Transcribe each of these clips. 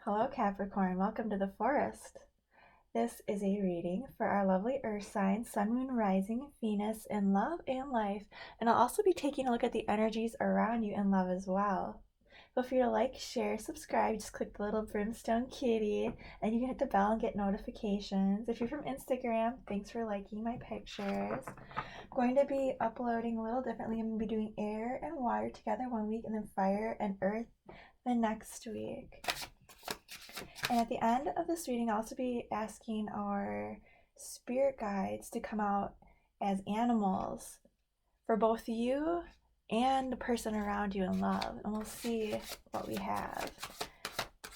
Hello, Capricorn. Welcome to the forest. This is a reading for our lovely earth sign, sun, moon, rising, Venus in love and life. And I'll also be taking a look at the energies around you in love as well. Feel free to like, share, subscribe. Just click the little brimstone kitty and you can hit the bell and get notifications. If you're from Instagram, thanks for liking my pictures. I'm going to be uploading a little differently. I'm going to be doing air and water together one week and then fire and earth the next week. And at the end of this reading, I'll also be asking our spirit guides to come out as animals for both you and the person around you in love. And we'll see what we have.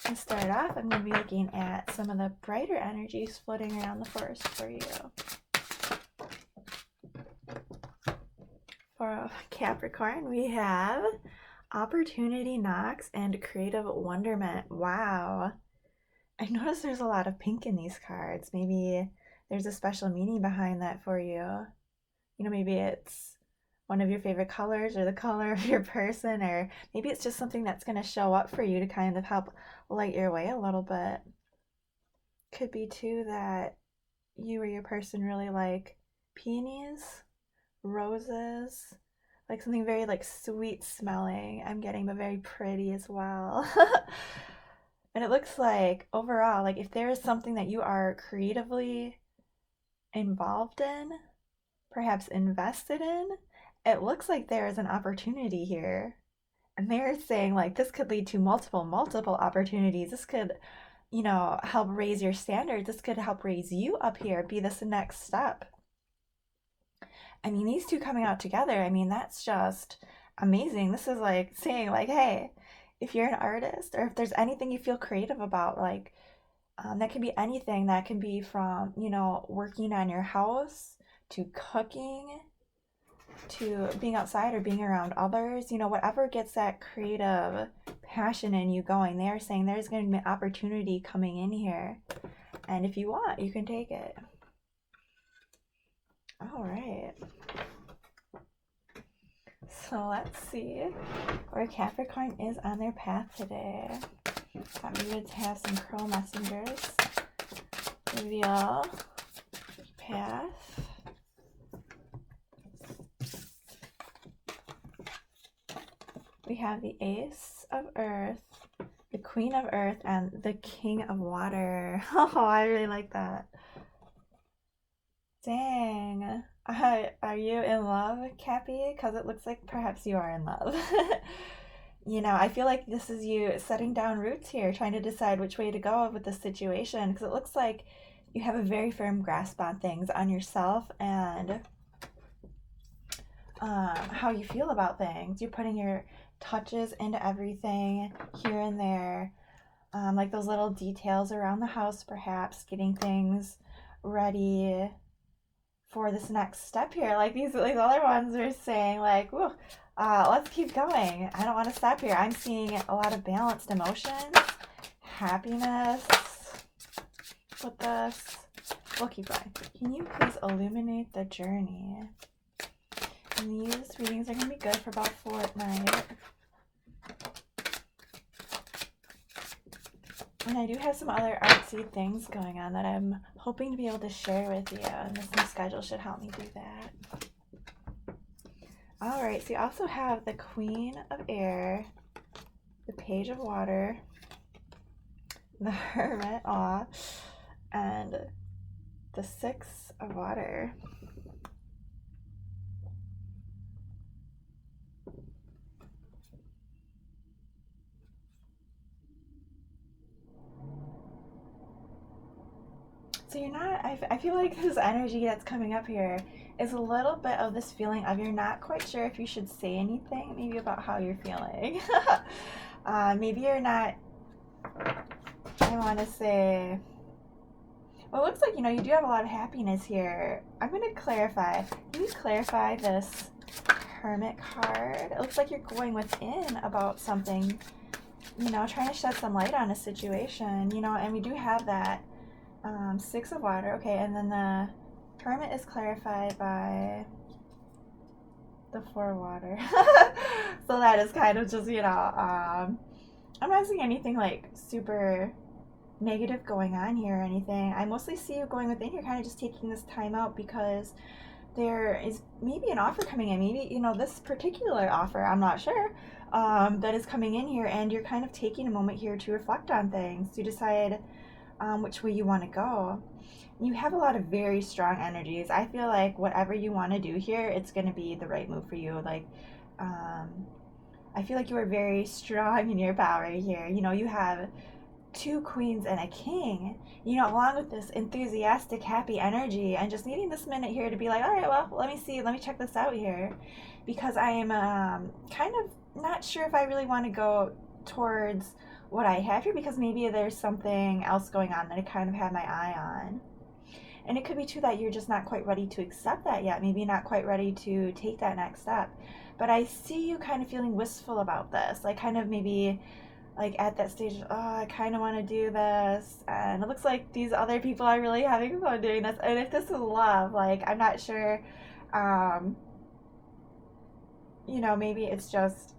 To start off, I'm going to be looking at some of the brighter energies floating around the forest for you. For Capricorn, we have opportunity knocks and creative wonderment. Wow. I noticed there's a lot of pink in these cards. Maybe there's a special meaning behind that for you. You know, maybe it's one of your favorite colors or the color of your person, or maybe it's just something that's going to show up for you to kind of help light your way a little bit. Could be too that you or your person really like peonies, roses, like something very like sweet smelling, I'm getting, but very pretty as well. And it looks like overall, like if there is something that you are creatively involved in, perhaps invested in, it looks like there is an opportunity here. And they're saying like this could lead to multiple opportunities. This could, help raise your standards. This could help raise you up here, be this next step. I mean, these two coming out together, I mean, that's just amazing. This is like saying like, hey, if you're an artist or if there's anything you feel creative about, like that can be anything. That can be from, working on your house to cooking to being outside or being around others, whatever gets that creative passion in you going. They are saying there's going to be an opportunity coming in here. And if you want, you can take it. All right. So let's see where Capricorn is on their path today. Thought we would have some crow messengers reveal path. We have the Ace of Earth, the Queen of Earth, and the King of Water. Oh, I really like that. Dang. Are you in love, Cappy? Because it looks like perhaps you are in love. I feel like this is you setting down roots here, trying to decide which way to go with the situation. Because it looks like you have a very firm grasp on things, on yourself, and how you feel about things. You're putting your touches into everything here and there. Like those little details around the house, perhaps, getting things ready for this next step here. Like these other ones are saying like, whoa, let's keep going. I don't want to stop here. I'm seeing a lot of balanced emotions, happiness with this. We'll keep going. Can you please illuminate the journey? And these readings are going to be good for about a fortnight. And I do have some other artsy things going on that I'm hoping to be able to share with you, and this new schedule should help me do that. All right, so you also have the Queen of Air, the Page of Water, the Hermit, and the Six of Water. So you're not, I feel like this energy that's coming up here is a little bit of this feeling of you're not quite sure if you should say anything, maybe about how you're feeling. Maybe you're not, I want to say, well, it looks like, you do have a lot of happiness here. I'm going to clarify. Can you clarify this Hermit card? It looks like you're going within about something, trying to shed some light on a situation, and we do have that Six of Water. Okay, and then the Hermit is clarified by the Four of Water. So that is kind of just, I'm not seeing anything like super negative going on here or anything. I mostly see you going within here, kind of just taking this time out because there is maybe an offer coming in. Maybe, this particular offer, I'm not sure, that is coming in here, and you're kind of taking a moment here to reflect on things, to decide which way you want to go. You have a lot of very strong energies. I feel like whatever you want to do here, it's going to be the right move for you. Like, I feel like you are very strong in your power here. You have two queens and a king, along with this enthusiastic, happy energy, and just needing this minute here to be like, all right, well, let me check this out here, because I am kind of not sure if I really want to go towards what I have here, because maybe there's something else going on that I kind of have my eye on. And it could be too that you're just not quite ready to accept that yet, maybe not quite ready to take that next step. But I see you kind of feeling wistful about this, like kind of maybe like at that stage, oh, I kind of want to do this, and it looks like these other people are really having fun doing this. And if this is love, like, I'm not sure, maybe it's just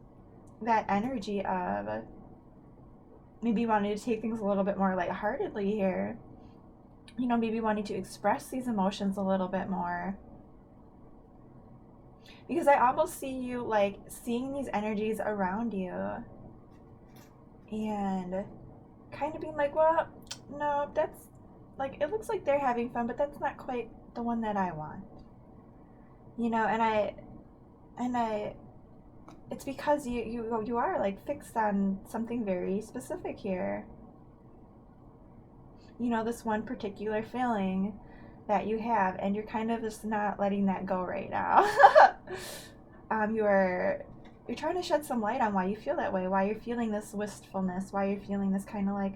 that energy of maybe wanting to take things a little bit more lightheartedly here, maybe wanting to express these emotions a little bit more. Because I almost see you like seeing these energies around you and kind of being like, well, no, that's like, it looks like they're having fun, but that's not quite the one that I want. And I it's because you are like fixed on something very specific here. This one particular feeling that you have, and you're kind of just not letting that go right now. You're trying to shed some light on why you feel that way, why you're feeling this wistfulness, why you're feeling this kind of like,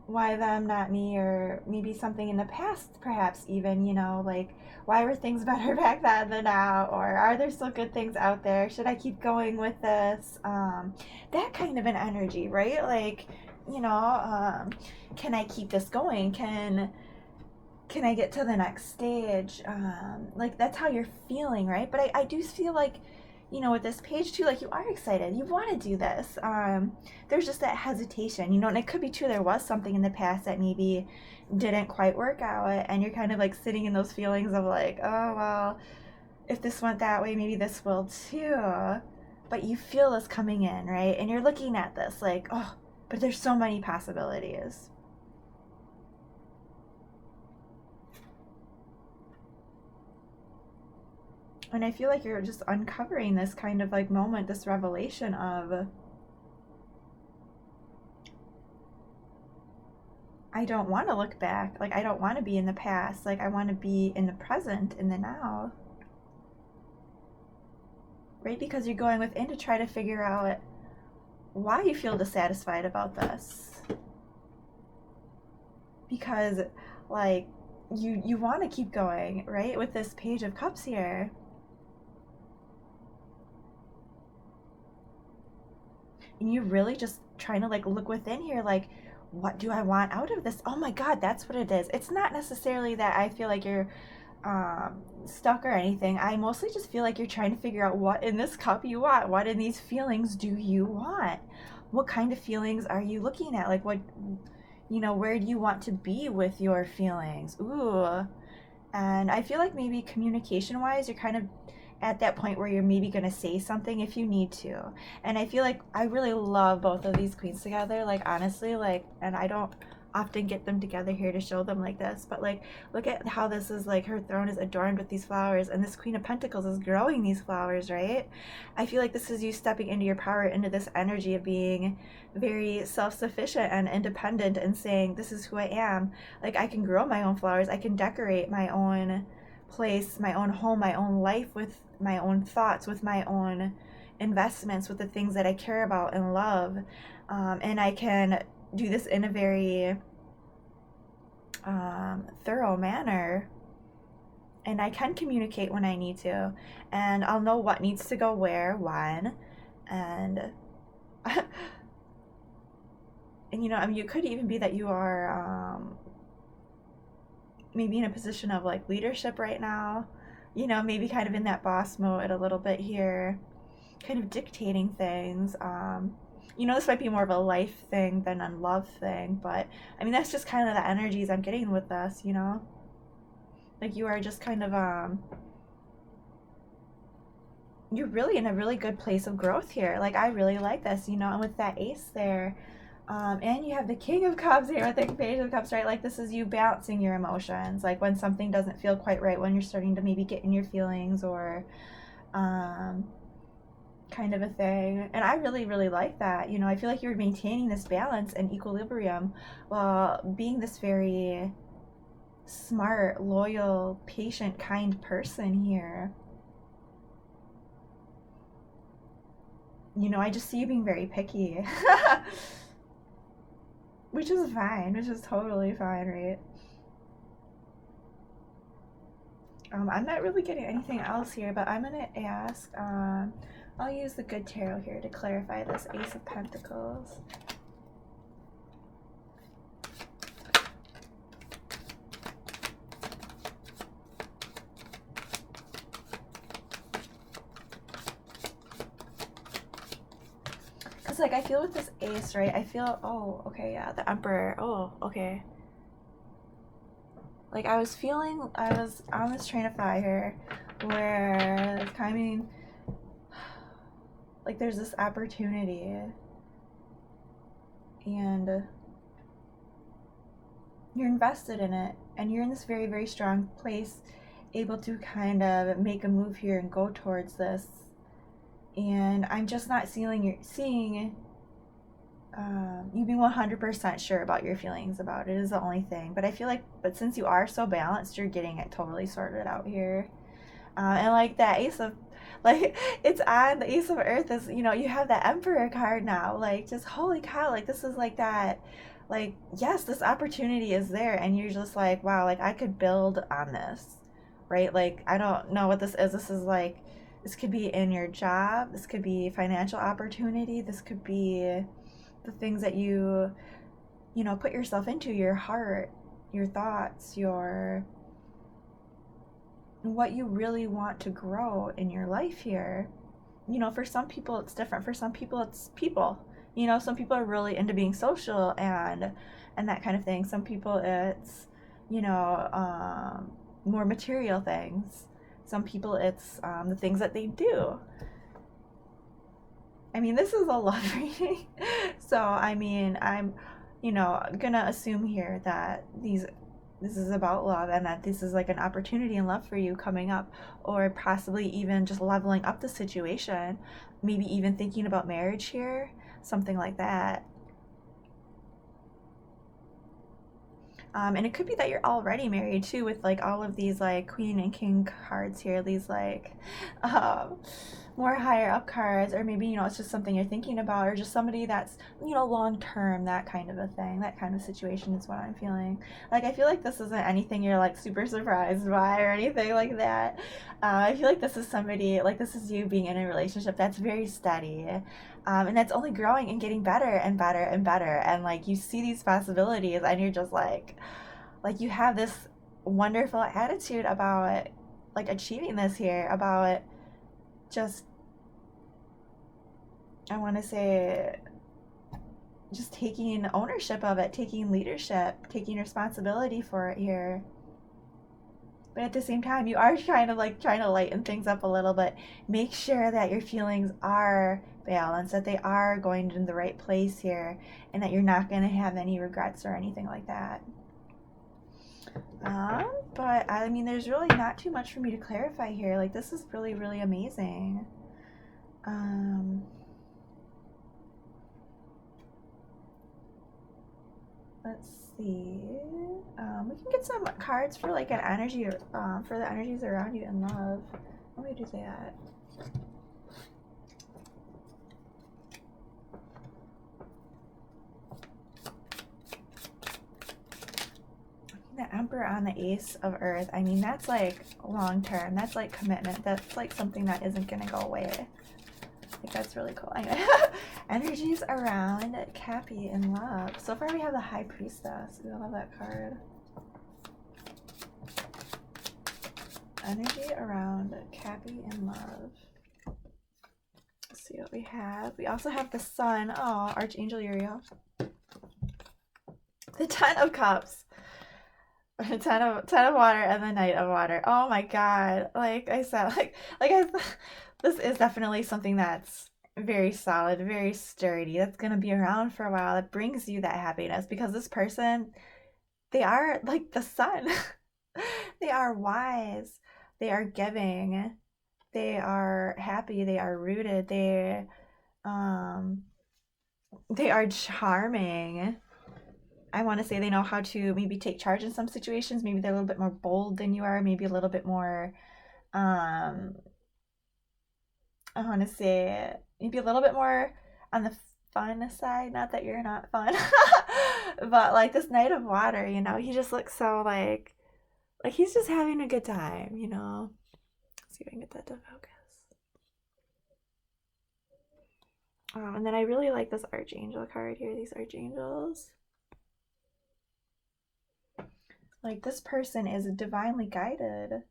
why them, not me, or maybe something in the past, perhaps even, like, why were things better back then than now, or are there still good things out there? Should I keep going with this? That kind of an energy, right? Like, can I keep this going? Can I get to the next stage? Like, that's how you're feeling, right? But I do feel like, with this page too, like, you are excited. You want to do this. There's just that hesitation, and it could be too, there was something in the past that maybe didn't quite work out, and you're kind of like sitting in those feelings of like, oh, well, if this went that way, maybe this will too. But you feel this coming in, right? And you're looking at this like, oh, but there's so many possibilities. And I feel like you're just uncovering this kind of like moment, this revelation of, I don't want to look back. Like, I don't want to be in the past. Like, I want to be in the present, in the now. Right? Because you're going within to try to figure out why you feel dissatisfied about this. Because, like, you want to keep going, right? With this Page of Cups here. And you're really just trying to like look within here, like, what do I want out of this? Oh my God, that's what it is. It's not necessarily that I feel like you're stuck or anything. I mostly just feel like you're trying to figure out what in this cup you want. What in these feelings do you want? What kind of feelings are you looking at? Like, what, where do you want to be with your feelings? Ooh. And I feel like maybe communication wise, you're kind of at that point where you're maybe going to say something if you need to. And I feel like I really love both of these queens together, like, honestly, like, and I don't often get them together here to show them like this, but like, look at how this is like, her throne is adorned with these flowers, and this Queen of Pentacles is growing these flowers, right? I feel like this is you stepping into your power, into this energy of being very self-sufficient and independent, and saying, this is who I am. Like, I can grow my own flowers, I can decorate my own place, my own home, my own life, with my own thoughts, with my own investments, with the things that I care about and love, and I can do this in a very thorough manner, and I can communicate when I need to, and I'll know what needs to go where, when, and and I mean, you could even be that you are maybe in a position of like leadership right now, maybe kind of in that boss mode a little bit here, kind of dictating things, You know, this might be more of a life thing than a love thing, but I mean, that's just kind of the energies I'm getting with this, you know? Like you are just kind of, you're really in a really good place of growth here. Like I really like this, you know, and with that ace there, and you have the King of Cups here with the Page of Cups, right? Like this is you balancing your emotions. Like when something doesn't feel quite right, when you're starting to maybe get in your feelings or kind of a thing. And I really, really like that. You know, I feel like you're maintaining this balance and equilibrium while being this very smart, loyal, patient, kind person here. You know, I just see you being very picky. Which is fine, which is totally fine, right? I'm not really getting anything else here, but I'm gonna ask, I'll use the Good Tarot here to clarify this Ace of Pentacles. Because, like, I feel with this Ace, right, I feel, oh, okay, yeah, the Emperor, oh, okay. Like, I was feeling, I was on this train of fire where, I mean, like, there's this opportunity, and you're invested in it, and you're in this very, very strong place, able to kind of make a move here and go towards this. And I'm just not seeing you being 100% sure about your feelings about it is the only thing. But I feel like, but since you are so balanced, you're getting it totally sorted out here. And like that Ace of, like, it's on the Ace of Earth is, you know, you have the Emperor card now. Like, just holy cow, like, this is like that. Like, yes, this opportunity is there. And you're just like, wow, like, I could build on this, right? Like, I don't know what this is. This is like, this could be in your job. This could be financial opportunity. This could be the things that you know, put yourself into, your heart, your thoughts, your what you really want to grow in your life here. You know, for some people it's different. For some people it's people. You know, some people are really into being social and that kind of thing. Some people it's, you know, more material things. Some people it's the things that they do. I mean, this is a love reading. So, I mean, I'm, you know, gonna assume here that this is about love and that this is like an opportunity in love for you coming up, or possibly even just leveling up the situation, maybe even thinking about marriage here, something like that. And it could be that you're already married too, with like all of these like Queen and King cards here, these like um, more higher up cards, or maybe, you know, it's just something you're thinking about, or just somebody that's, you know, long term, that kind of a thing, that kind of situation is what I'm feeling. Like, I feel like this isn't anything you're like super surprised by or anything like that. I feel like this is somebody, like, this is you being in a relationship that's very steady. And that's only growing and getting better and better and better. And like you see these possibilities, and you're just like you have this wonderful attitude about like achieving this here, about just, I want to say, just taking ownership of it, taking leadership, taking responsibility for it here. But at the same time, you are trying to lighten things up a little bit. Make sure that your feelings are balanced, that they are going in the right place here, and that you're not going to have any regrets or anything like that. But I mean, there's really not too much for me to clarify here. Like, this is really, really amazing. Let's see. We can get some cards for like an energy, for the energies around you in love. Let me do that. The Emperor on the Ace of Earth. I mean, that's like long term. That's like commitment. That's like something that isn't gonna go away. Like, that's really cool. Energies around Cappy in love. So far we have the High Priestess. We love that card. Energy around Cappy in love. see what we have. We also have the Sun. Oh, Archangel Uriel. The Ten of Cups. Ten of water and the Knight of water. Oh my God. Like I said, this is definitely something that's very solid, very sturdy. That's gonna be around for a while. That brings you that happiness because this person, they are like the sun. They are wise. They are giving. They are happy. They are rooted. Um they are charming. I want to say they know how to maybe take charge in some situations. Maybe they're a little bit more bold than you are. Maybe a little bit more, um, I want to say maybe a little bit more on the fun side. Not that you're not fun, but like this Knight of Water, he just looks so like he's just having a good time. Let's see if I can get that to focus. And then I really like this Archangel card here. These Archangels. Like this person is divinely guided.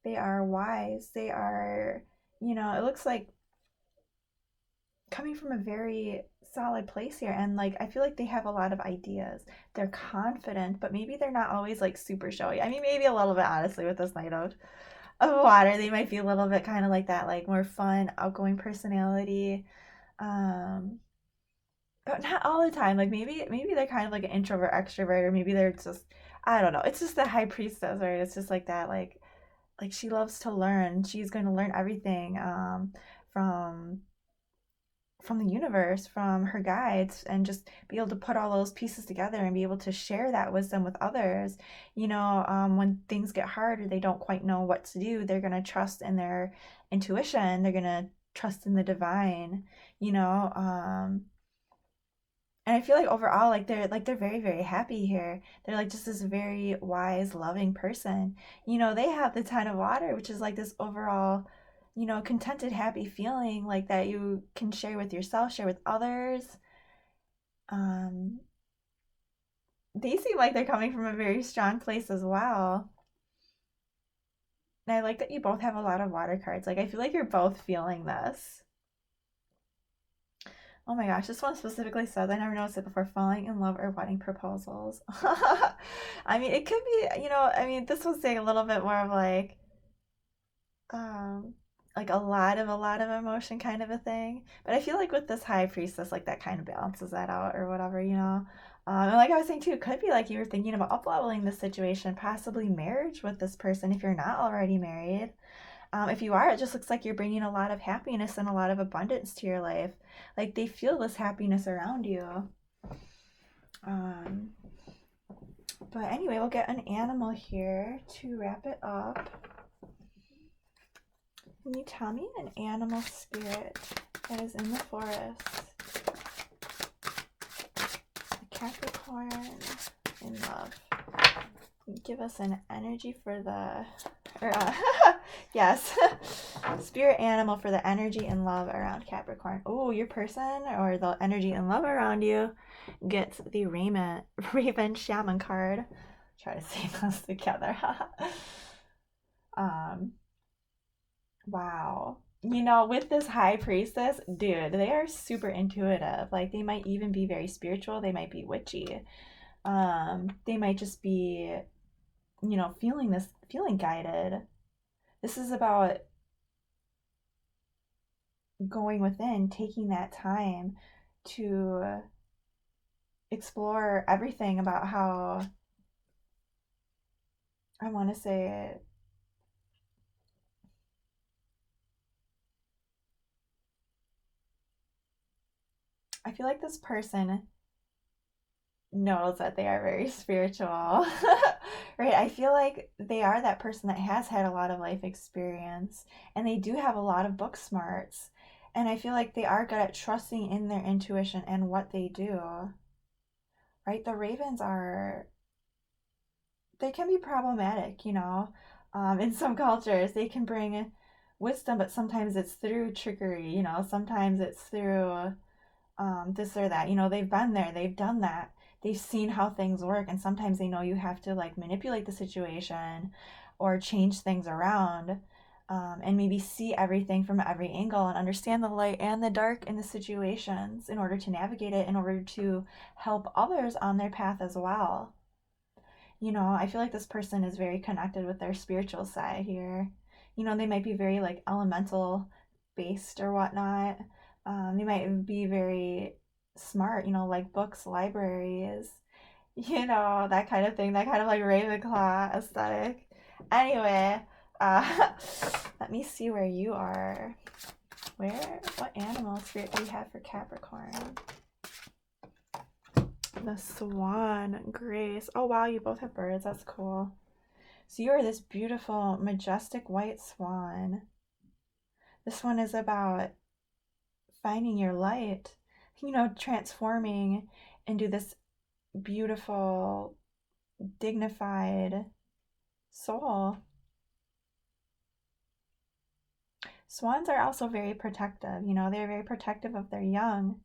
They are wise. They are, it looks like coming from a very solid place here. And like, I feel like they have a lot of ideas. They're confident, but maybe they're not always like super showy. I mean, maybe a little bit, honestly, with this Knight of Water. They might be a little bit kind of like that, like more fun, outgoing personality. But not all the time. Like maybe they're kind of like an introvert, extrovert, or maybe they're just, I don't know. It's just the High Priestess, right? It's just like that, like she loves to learn. She's going to learn everything from from the universe, from her guides, and just be able to put all those pieces together and be able to share that wisdom with others. When things get hard or they don't quite know what to do, they're going to trust in their intuition. They're going to trust in the divine, you know. And I feel like overall, they're very, very happy here. They're like just this very wise, loving person. They have the Ten of Water, which is like this overall, contented, happy feeling like that you can share with yourself, share with others. Um, they seem like they're coming from a very strong place as well. And I like that you both have a lot of water cards. Like I feel like you're both feeling this. Oh my gosh, this one specifically says, I never noticed it before, falling in love or wedding proposals. I mean, it could be, this was saying a little bit more of um, like a lot of emotion kind of a thing. But I feel like with this High Priestess, like that kind of balances that out or whatever. And like I was saying too, it could be like you were thinking about up-leveling this situation, possibly marriage with this person if you're not already married. If you are, it just looks like you're bringing a lot of happiness and a lot of abundance to your life. Like they feel this happiness around you. But anyway, we'll get an animal here to wrap it up. Can you tell me an animal spirit that is in the forest? A Capricorn in love. Give us an energy for the... yes. Spirit animal for the energy and love around Capricorn. Oh, your person or the energy and love around you gets the Raven Shaman card. Try to say those together. Wow. With this High Priestess, dude, they are super intuitive. Like they might even be very spiritual. They might be witchy. They might just be, feeling guided. This is about going within, taking that time to explore everything about how, I want to say it, I feel like this person knows that they are very spiritual, right? I feel like they are that person that has had a lot of life experience and they do have a lot of book smarts. And I feel like they are good at trusting in their intuition and what they do, right? The ravens they can be problematic, in some cultures. They can bring wisdom, but sometimes it's through trickery, sometimes it's through this or that. They've been there, they've done that. They've seen how things work, and sometimes they know you have to like manipulate the situation or change things around. and maybe see everything from every angle and understand the light and the dark in the situations in order to navigate it, in order to help others on their path as well. I feel like this person is very connected with their spiritual side here. They might be very like elemental based or whatnot. They might be very smart, like books, libraries, that kind of thing, that kind of like Ravenclaw aesthetic. Anyway, uh, let me see where you are. What animal spirit do you have for Capricorn? The Swan, Grace. Oh wow, you both have birds. That's cool. So you are this beautiful, majestic white swan. This one is about finding your light, transforming into this beautiful, dignified soul. Swans are also very protective. They're very protective of their young.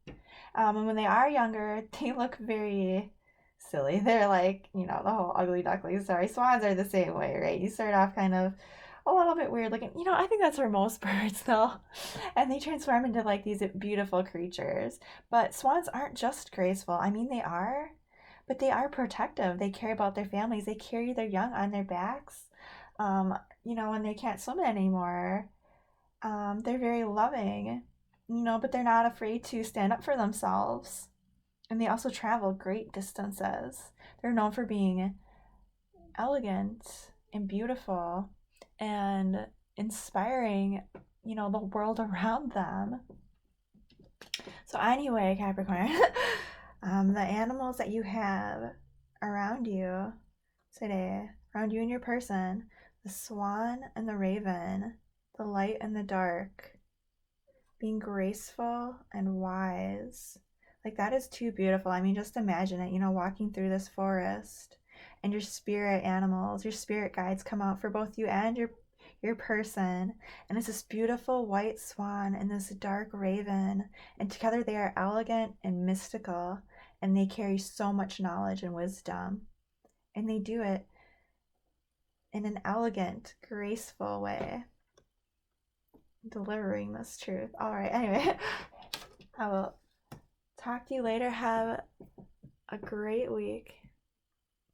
And when they are younger, they look very silly. They're like, the whole ugly duckling. Sorry, swans are the same way, right? You start off kind of a little bit weird looking. I think that's for most birds, though. And they transform into like these beautiful creatures. But swans aren't just graceful. I mean, they are, but they are protective. They care about their families. They carry their young on their backs. When they can't swim anymore, they're very loving, but they're not afraid to stand up for themselves. And they also travel great distances. They're known for being elegant and beautiful and inspiring, the world around them. So, anyway, Capricorn, the animals that you have around you today, around you and your person, the swan and the raven, the light and the dark, being graceful and wise. Like, that is too beautiful. I mean, just imagine it, walking through this forest and your spirit animals, your spirit guides come out for both you and your person. And it's this beautiful white swan and this dark raven. And together they are elegant and mystical. And they carry so much knowledge and wisdom. And they do it in an elegant, graceful way, delivering this truth. All right, anyway, I will talk to you later. Have a great week.